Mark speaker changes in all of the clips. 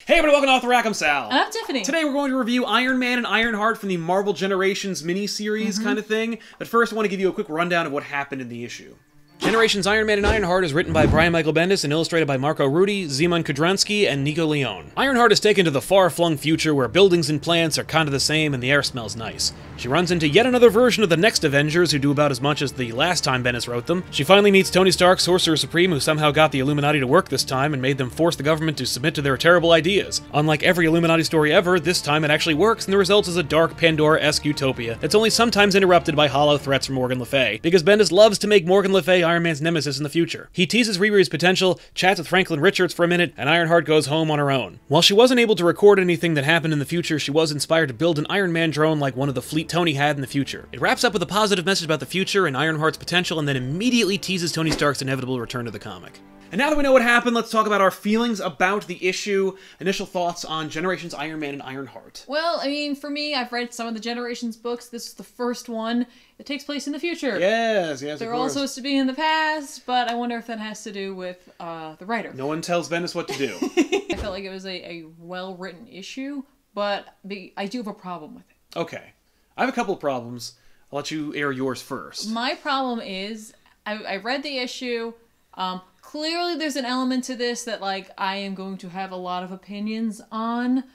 Speaker 1: Hey everybody, welcome to Off the Rack, I'm Sal.
Speaker 2: And I'm Tiffany.
Speaker 1: Today we're going to review Iron Man and Ironheart from the Marvel Generations mini-series kind of thing. But first I want to give you a quick rundown of what happened in the issue. Generations Iron Man and Ironheart is written by Brian Michael Bendis and illustrated by Marco Rudy, Zeman Kudransky, and Nico Leone. Ironheart is taken to the far-flung future where buildings and plants are kind of the same and the air smells nice. She runs into yet another version of the next Avengers who do about as much as the last time Bendis wrote them. She finally meets Tony Stark, Sorcerer Supreme, who somehow got the Illuminati to work this time and made them force the government to submit to their terrible ideas. Unlike every Illuminati story ever, this time it actually works, and the result is a dark Pandora-esque utopia that's only sometimes interrupted by hollow threats from Morgan Le Fay, because Bendis loves to make Morgan Le Fay Iron Man's nemesis in the future. He teases Riri's potential, chats with Franklin Richards for a minute, and Ironheart goes home on her own. While she wasn't able to record anything that happened in the future, she was inspired to build an Iron Man drone like one of the fleet Tony had in the future. It wraps up with a positive message about the future and Ironheart's potential, and then immediately teases Tony Stark's inevitable return to the comic. And now that we know what happened, let's talk about our feelings about the issue, initial thoughts on Generations Iron Man and Ironheart.
Speaker 2: Well, I mean, for me, I've read some of the Generations books. This is the first one that takes place in the future.
Speaker 1: Yes,
Speaker 2: They're all supposed to be in the past, but I wonder if that has to do with the writer.
Speaker 1: No one tells Bendis what to do.
Speaker 2: I felt like it was a well-written issue, but I do have a problem with it.
Speaker 1: Okay. I have a couple of problems. I'll let you air yours first.
Speaker 2: My problem is, I read the issue. Clearly there's an element to this that, like, I am going to have a lot of opinions on,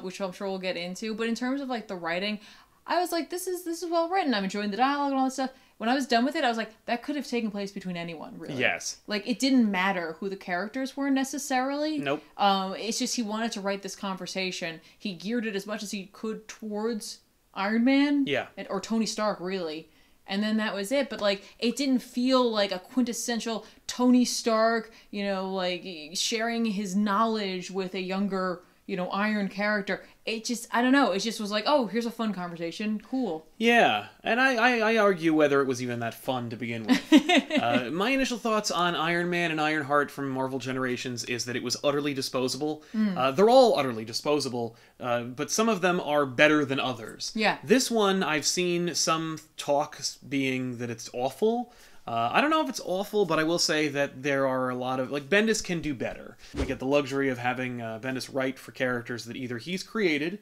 Speaker 2: which I'm sure we'll get into. But in terms of, like, the writing, I was like, this is well written. I'm enjoying the dialogue and all that stuff. When I was done with it, I was like, that could have taken place between anyone, really.
Speaker 1: Yes.
Speaker 2: Like, it didn't matter who the characters were necessarily.
Speaker 1: Nope.
Speaker 2: It's just he wanted to write this conversation. He geared it as much as he could towards Iron Man.
Speaker 1: Yeah.
Speaker 2: Or Tony Stark, really. And then that was it. But, like, it didn't feel like a quintessential Tony Stark, you know, like, sharing his knowledge with a younger, you know, Iron character. It just, I don't know. It just was like, oh, here's a fun conversation. Cool.
Speaker 1: Yeah. And I argue whether it was even that fun to begin with. My initial thoughts on Iron Man and Ironheart from Marvel Generations is that it was utterly disposable. They're all utterly disposable, but some of them are better than others.
Speaker 2: Yeah.
Speaker 1: This one, I've seen some talk being that it's awful. I don't know if it's awful, but I will say that there are a lot of... Like, Bendis can do better. We get the luxury of having Bendis write for characters that either he's created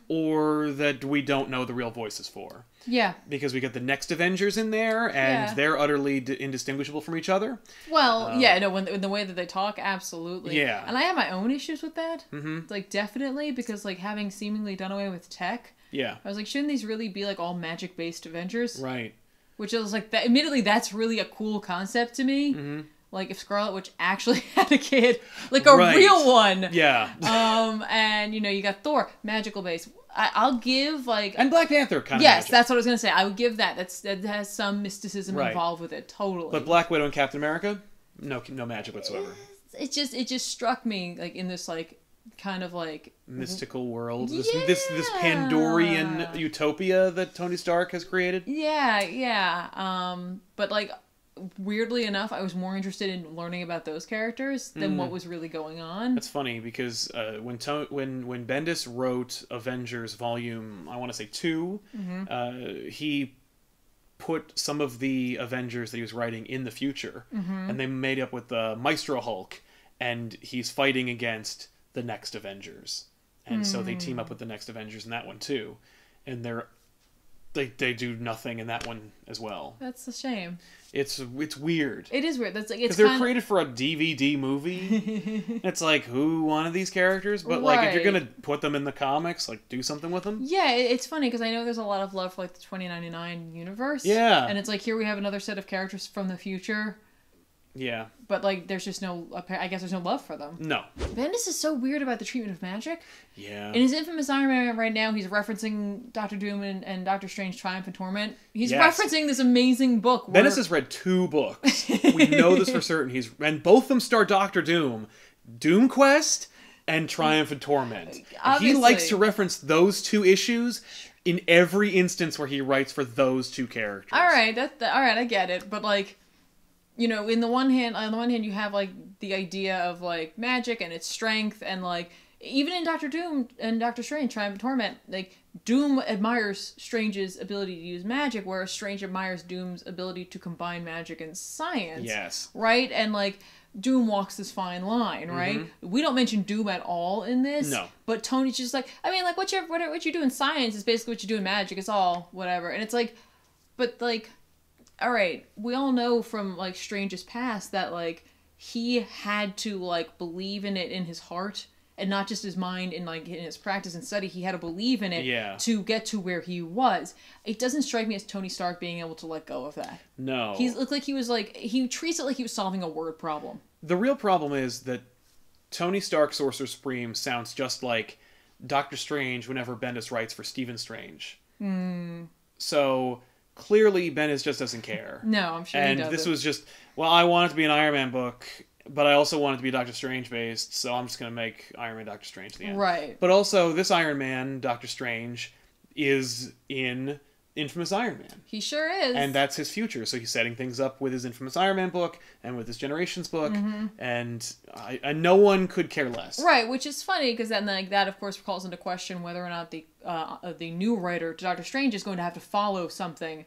Speaker 1: or that we don't know the real voices for.
Speaker 2: Yeah.
Speaker 1: Because we get the next Avengers in there, and they're utterly indistinguishable from each other.
Speaker 2: Well, yeah, no, in the way that they talk, absolutely.
Speaker 1: Yeah.
Speaker 2: And I have my own issues with that. Like, definitely, because, like, having seemingly done away with tech,
Speaker 1: Yeah.
Speaker 2: I was like, shouldn't these really be, like, all magic-based Avengers?
Speaker 1: Right.
Speaker 2: Which is like, that. Admittedly, that's really a cool concept to me. Like, if Scarlet Witch actually had a kid, like a real one.
Speaker 1: Yeah.
Speaker 2: And, you know, you got Thor, magical base. I'll give, like...
Speaker 1: And Black Panther kind of
Speaker 2: Yes,
Speaker 1: magic.
Speaker 2: That's what I was going to say. I would give that. That has some mysticism involved with it, totally.
Speaker 1: But Black Widow and Captain America? No magic whatsoever.
Speaker 2: It just struck me, like, in this, like, kind of, like...
Speaker 1: mystical world. This Pandorian utopia that Tony Stark has created.
Speaker 2: Yeah. But, like, weirdly enough, I was more interested in learning about those characters than what was really going on.
Speaker 1: That's funny because when Bendis wrote Avengers Volume, I want to say 2, he put some of the Avengers that he was writing in the future, and they made up with the Maestro Hulk, and he's fighting against the next Avengers. And so they team up with the next Avengers in that one too. And they do nothing in that one as well.
Speaker 2: That's a shame.
Speaker 1: It's weird.
Speaker 2: It is weird. That's like,
Speaker 1: because they're created for a DVD movie. It's like, who wanted these characters? But like, if you're gonna put them in the comics, like, do something with them.
Speaker 2: Yeah, it's funny because I know there's a lot of love for, like, the 2099 universe.
Speaker 1: Yeah.
Speaker 2: And it's like, here we have another set of characters from the future.
Speaker 1: Yeah.
Speaker 2: But, like, there's just no... I guess there's no love for them.
Speaker 1: No.
Speaker 2: Bendis is so weird about the treatment of magic.
Speaker 1: Yeah.
Speaker 2: In his infamous Iron Man right now, he's referencing Doctor Doom and Doctor Strange Triumph and Torment. He's referencing this amazing book.
Speaker 1: Bendis has read 2 books. We know this for certain. And both of them star Doctor Doom. Doom Quest and Triumph and Torment. He likes to reference those 2 issues in every instance where he writes for those 2 characters.
Speaker 2: All right, all right, I get it. But, like... You know, on the one hand, you have, like, the idea of, like, magic and its strength, and, like, even in Doctor Doom and Doctor Strange, Triumph and Torment, like, Doom admires Strange's ability to use magic, whereas Strange admires Doom's ability to combine magic and science.
Speaker 1: Yes.
Speaker 2: Right? And, like, Doom walks this fine line, right? We don't mention Doom at all in this.
Speaker 1: No.
Speaker 2: But Tony's just like, I mean, like, what you do in science is basically what you do in magic. It's all whatever. And it's like, but, like, all right, we all know from, like, Strange's past that, like, he had to, like, believe in it in his heart and not just his mind and, like, in his practice and study. He had to believe in it to get to where he was. It doesn't strike me as Tony Stark being able to let go of that.
Speaker 1: No.
Speaker 2: He looked like he was, like, he treats it like he was solving a word problem.
Speaker 1: The real problem is that Tony Stark, Sorcerer Supreme, sounds just like Doctor Strange whenever Bendis writes for Stephen Strange. So clearly Bendis just doesn't care.
Speaker 2: No, I'm sure he doesn't.
Speaker 1: And this was just, well, I want it to be an Iron Man book, but I also want it to be Doctor Strange based, so I'm just going to make Iron Man Doctor Strange at the end.
Speaker 2: Right.
Speaker 1: But also, this Iron Man, Doctor Strange, is in Infamous Iron Man.
Speaker 2: He sure is.
Speaker 1: And that's his future. So he's setting things up with his Infamous Iron Man book and with his Generations book, and no one could care less.
Speaker 2: Right, which is funny because then, like, that of course calls into question whether or not the new writer to Doctor Strange is going to have to follow something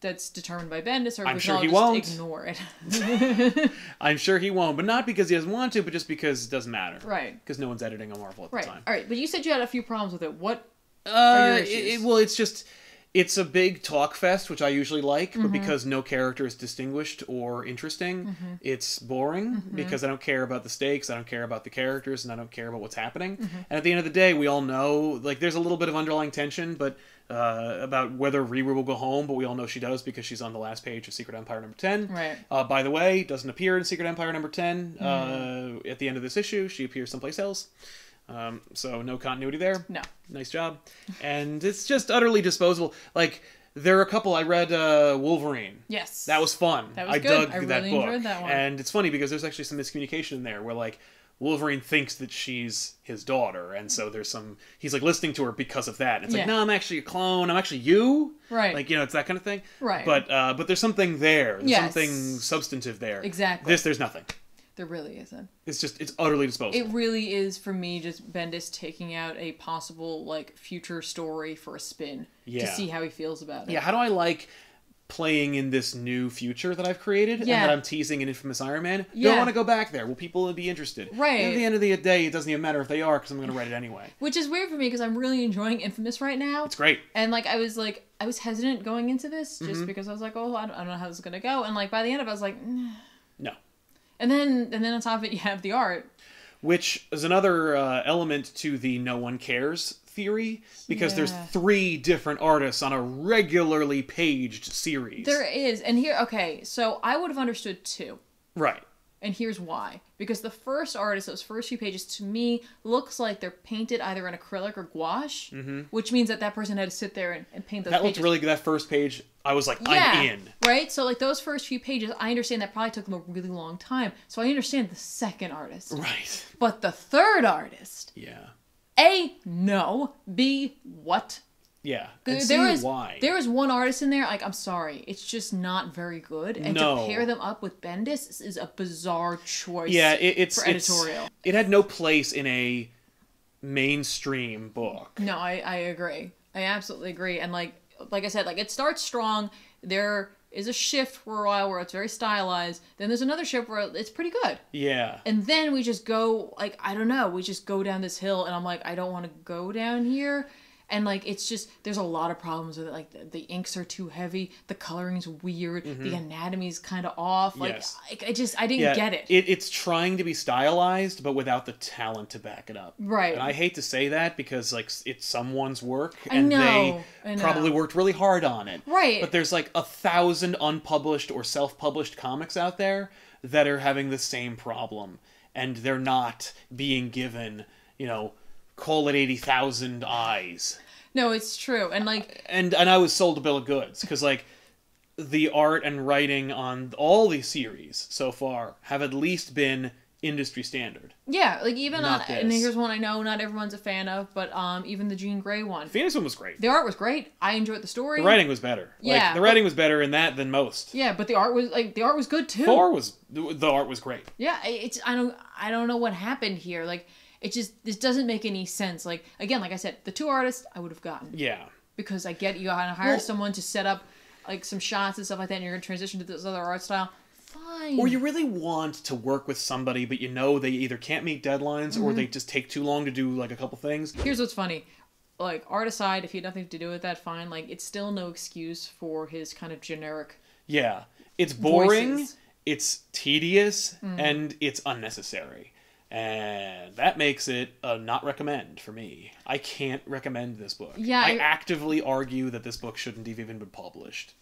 Speaker 2: that's determined by Bendis, or
Speaker 1: I'm sure he
Speaker 2: just
Speaker 1: won't.
Speaker 2: Ignore it.
Speaker 1: I'm sure he won't, but not because he doesn't want to, but just because it doesn't matter.
Speaker 2: Right.
Speaker 1: Because no one's editing on Marvel at the time.
Speaker 2: All right, but you said you had a few problems with it. What are your issues?
Speaker 1: Well, it's just... It's a big talk fest, which I usually like, but because no character is distinguished or interesting, it's boring because I don't care about the stakes, I don't care about the characters, and I don't care about what's happening. And at the end of the day, we all know, like, there's a little bit of underlying tension, but about whether Riri will go home, but we all know she does because she's on the last page of Secret Empire number 10.
Speaker 2: Right.
Speaker 1: By the way, doesn't appear in Secret Empire number 10 at the end of this issue. She appears someplace else. So no continuity there.
Speaker 2: No.
Speaker 1: Nice job. And it's just utterly disposable. Like, there are a couple, I read Wolverine.
Speaker 2: Yes.
Speaker 1: That was fun.
Speaker 2: That was
Speaker 1: I
Speaker 2: good.
Speaker 1: dug
Speaker 2: I
Speaker 1: that
Speaker 2: really
Speaker 1: book.
Speaker 2: enjoyed that one.
Speaker 1: And it's funny because there's actually some miscommunication in there where, like, Wolverine thinks that she's his daughter, and so there's some... He's, like, listening to her because of that. And it's like, no, I'm actually a clone. I'm actually you.
Speaker 2: Right.
Speaker 1: Like, you know, it's that kind of thing.
Speaker 2: Right.
Speaker 1: But there's something there. There's
Speaker 2: Yes.
Speaker 1: something substantive there.
Speaker 2: Exactly.
Speaker 1: There's nothing.
Speaker 2: There really isn't.
Speaker 1: It's utterly disposable.
Speaker 2: It really is, for me, just Bendis taking out a possible, like, future story for a spin to see how he feels about it.
Speaker 1: Yeah, how do I like playing in this new future that I've created and that I'm teasing in Infamous Iron Man? Don't want to go back there. Will people be interested?
Speaker 2: Right.
Speaker 1: And at the end of the day, it doesn't even matter if they are because I'm going to write it anyway.
Speaker 2: Which is weird for me because I'm really enjoying Infamous right now.
Speaker 1: It's great.
Speaker 2: And, like, I was hesitant going into this just because I was like, oh, I don't know how this is going to go. And, like, by the end of it, I was like,
Speaker 1: no.
Speaker 2: And then on top of it, you have the art.
Speaker 1: Which is another element to the no one cares theory, because there's 3 different artists on a regularly paged series.
Speaker 2: There is. And here, okay, so I would have understood 2.
Speaker 1: Right.
Speaker 2: And here's why. Because the first artist, those first few pages, to me, looks like they're painted either in acrylic or gouache, which means that person had to sit there and paint those pages.
Speaker 1: That looked really good. That first page, I was like, I'm in.
Speaker 2: Right? So, like, those first few pages, I understand that probably took them a really long time. So I understand the second artist.
Speaker 1: Right.
Speaker 2: But the third artist...
Speaker 1: Yeah.
Speaker 2: A, no. B, what?
Speaker 1: Yeah.
Speaker 2: There is one artist in there, like, I'm sorry, it's just not very good. And to pair them up with Bendis is a bizarre choice for editorial.
Speaker 1: It had no place in a mainstream book.
Speaker 2: No, I agree. I absolutely agree. And like I said, like, it starts strong. There is a shift for a while where it's very stylized. Then there's another shift where it's pretty good. Yeah. And then we just go, like, I don't know, we just go down this hill and I'm like, I don't want to go down here. And, like, it's just, there's a lot of problems with it. Like, the inks are too heavy. The coloring's weird. The anatomy's kind of off. Like, I didn't get it.
Speaker 1: It's trying to be stylized, but without the talent to back it up.
Speaker 2: Right.
Speaker 1: And I hate to say that because, like, it's someone's work.
Speaker 2: I
Speaker 1: And
Speaker 2: know.
Speaker 1: they probably worked really hard on it.
Speaker 2: Right.
Speaker 1: But there's, like, 1,000 unpublished or self-published comics out there that are having the same problem. And they're not being given, you know, call it 80,000 eyes.
Speaker 2: No, it's true. And, like...
Speaker 1: And I was sold a bill of goods, because, like, the art and writing on all these series so far have at least been industry standard.
Speaker 2: Yeah, like, even
Speaker 1: not
Speaker 2: on...
Speaker 1: this.
Speaker 2: And here's one I know not everyone's a fan of, but even the Jean Grey one.
Speaker 1: Phoenix one was great.
Speaker 2: The art was great. I enjoyed the story.
Speaker 1: The writing was better.
Speaker 2: Yeah.
Speaker 1: Like, the writing was better in that than most.
Speaker 2: Yeah, but the art was good, too.
Speaker 1: The art was great.
Speaker 2: Yeah, I don't know what happened here. Like... this doesn't make any sense. Like, again, like I said, the 2 artists I would have gotten. Yeah. Because I get you gotta hire someone to set up, like, some shots and stuff like that, and you're gonna transition to this other art style. fine.
Speaker 1: Or you really want to work with somebody, but you know they either can't meet deadlines or they just take too long to do like a couple things.
Speaker 2: Here's what's funny. Like, art aside, if he had nothing to do with that, fine. Like, it's still no excuse for his kind of generic...
Speaker 1: Yeah. It's boring,
Speaker 2: voices.
Speaker 1: it's tedious, and it's unnecessary. And that makes it a not recommend for me. I can't recommend this book.
Speaker 2: Yeah,
Speaker 1: I actively argue that this book shouldn't have even been published.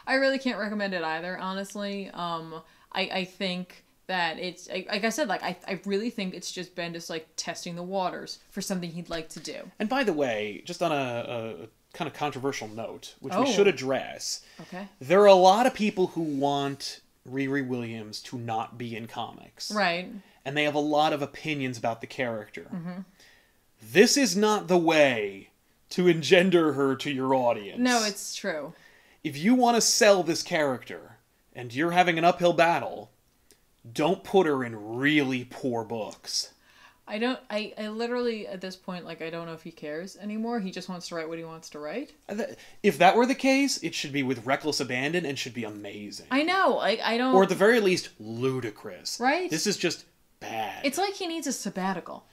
Speaker 2: I really can't recommend it either, honestly. I think that it's... Like I said, like, I really think it's just Bendis, like, testing the waters for something he'd like to do.
Speaker 1: And by the way, just on a kind of controversial note, which we should address,
Speaker 2: Okay.
Speaker 1: there are a lot of people who want Riri Williams to not be in comics.
Speaker 2: Right.
Speaker 1: And they have a lot of opinions about the character. This is not the way to engender her to your audience.
Speaker 2: No, it's true.
Speaker 1: If you want to sell this character, and you're having an uphill battle, don't put her in really poor books.
Speaker 2: I literally, at this point, like, I don't know if he cares anymore. He just wants to write what he wants to write.
Speaker 1: If that were the case, it should be with reckless abandon and should be amazing.
Speaker 2: I know, I don't...
Speaker 1: Or at the very least, ludicrous.
Speaker 2: Right?
Speaker 1: This is just bad.
Speaker 2: It's like he needs a sabbatical.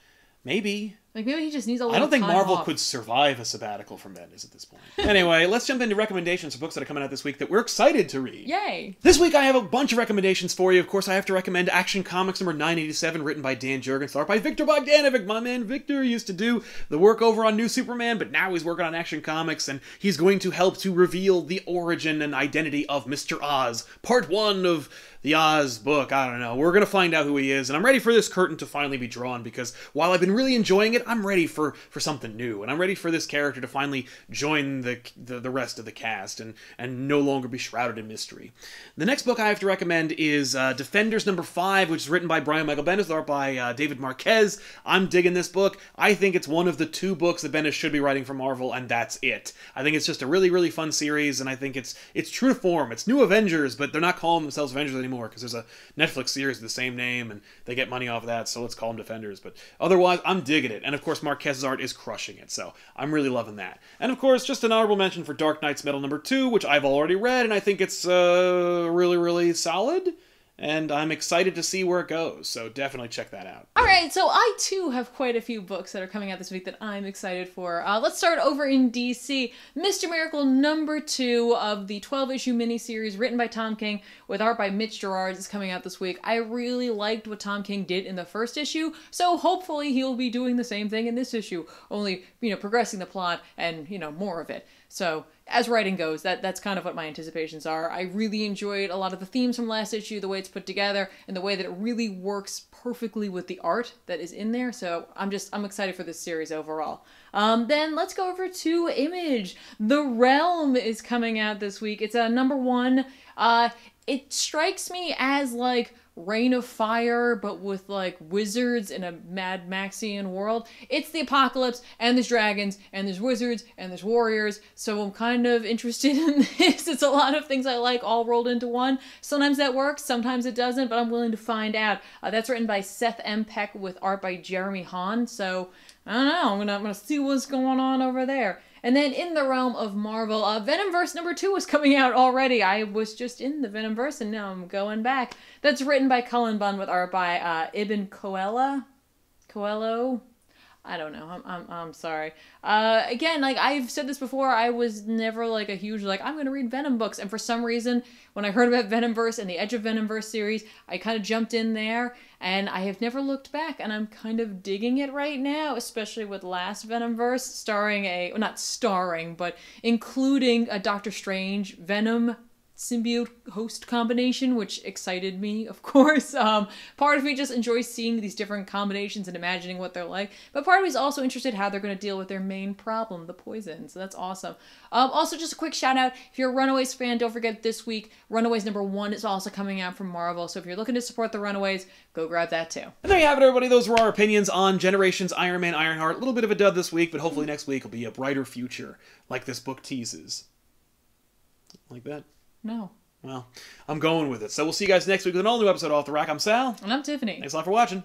Speaker 1: Maybe.
Speaker 2: Like, maybe he just needs a little
Speaker 1: I don't think
Speaker 2: time
Speaker 1: Marvel
Speaker 2: off.
Speaker 1: could survive a sabbatical from Bendis at this point. Anyway, let's jump into recommendations for books that are coming out this week that we're excited to read.
Speaker 2: Yay!
Speaker 1: This week I have a bunch of recommendations for you. Of course, I have to recommend Action Comics number 987, written by Dan Jurgens, art by Victor Bogdanovic. My man Victor used to do the work over on New Superman, but now he's working on Action Comics, and he's going to help to reveal the origin and identity of Mr. Oz. Part 1 of the Oz book. I don't know. We're going to find out who he is, and I'm ready for this curtain to finally be drawn, because while I've been really enjoying it, I'm ready for something new, and I'm ready for this character to finally join the rest of the cast and no longer be shrouded in mystery. The next book I have to recommend is Defenders number 5, which is written by Brian Michael Bendis, art by David Marquez. I'm digging this book. I think it's one of the 2 books that Bendis should be writing for Marvel, and that's it. I think it's just a really, really fun series, and I think it's true to form. It's New Avengers, but they're not calling themselves Avengers anymore, because there's a Netflix series of the same name, and they get money off of that, so let's call them Defenders. But otherwise, I'm digging it. And of course, Marquez's art is crushing it, so I'm really loving that. And of course, just an honorable mention for Dark Knight's Metal number 2, which I've already read, and I think it's really, really solid. And I'm excited to see where it goes, so definitely check that out.
Speaker 2: Alright, so I too have quite a few books that are coming out this week that I'm excited for. Let's start over in DC. Mr. Miracle number 2 of the 12-issue miniseries written by Tom King with art by Mitch Gerads is coming out this week. I really liked what Tom King did in the first issue, so hopefully he'll be doing the same thing in this issue, only, progressing the plot and, more of it. So, as writing goes, that's kind of what my anticipations are. I really enjoyed a lot of the themes from last issue, the way it's put together, and the way that it really works perfectly with the art that is in there. So I'm excited for this series overall. Then let's go over to Image. The Realm is coming out this week. It's number 1. It strikes me as like Reign of Fire, but with like wizards in a Mad Maxian world. It's the apocalypse, and there's dragons, and there's wizards, and there's warriors, so I'm kind of interested in this. It's a lot of things I like all rolled into one. Sometimes that works, sometimes it doesn't, but I'm willing to find out. That's written by Seth M. Peck with art by Jeremy Hahn, so I don't know, I'm gonna see what's going on over there. And then in the realm of Marvel, Venomverse number 2 is coming out already. I was just in the Venomverse and now I'm going back. That's written by Cullen Bunn with art by Ibn Coelho. I don't know. I'm sorry. Again, like I've said this before, I was never like a huge I'm gonna read Venom books, and for some reason, when I heard about Venomverse and the Edge of Venomverse series, I kind of jumped in there, and I have never looked back, and I'm kind of digging it right now, especially with last Venomverse but including a Doctor Strange Venom symbiote host combination, which excited me, of course. Part of me just enjoys seeing these different combinations and imagining what they're like, but part of me is also interested how they're going to deal with their main problem, the poison, so that's awesome. Also, just a quick shout out, if you're a Runaways fan, don't forget this week, Runaways number 1 is also coming out from Marvel, so if you're looking to support the Runaways, go grab that too. And
Speaker 1: there you have it, everybody. Those were our opinions on Generations, Iron Man, Ironheart. A little bit of a dud this week, but hopefully next week will be a brighter future, like this book teases. Like that?
Speaker 2: No.
Speaker 1: Well, I'm going with it. So we'll see you guys next week with an all-new episode of Off the Rack. I'm Sal.
Speaker 2: And I'm Tiffany.
Speaker 1: Thanks a lot for watching.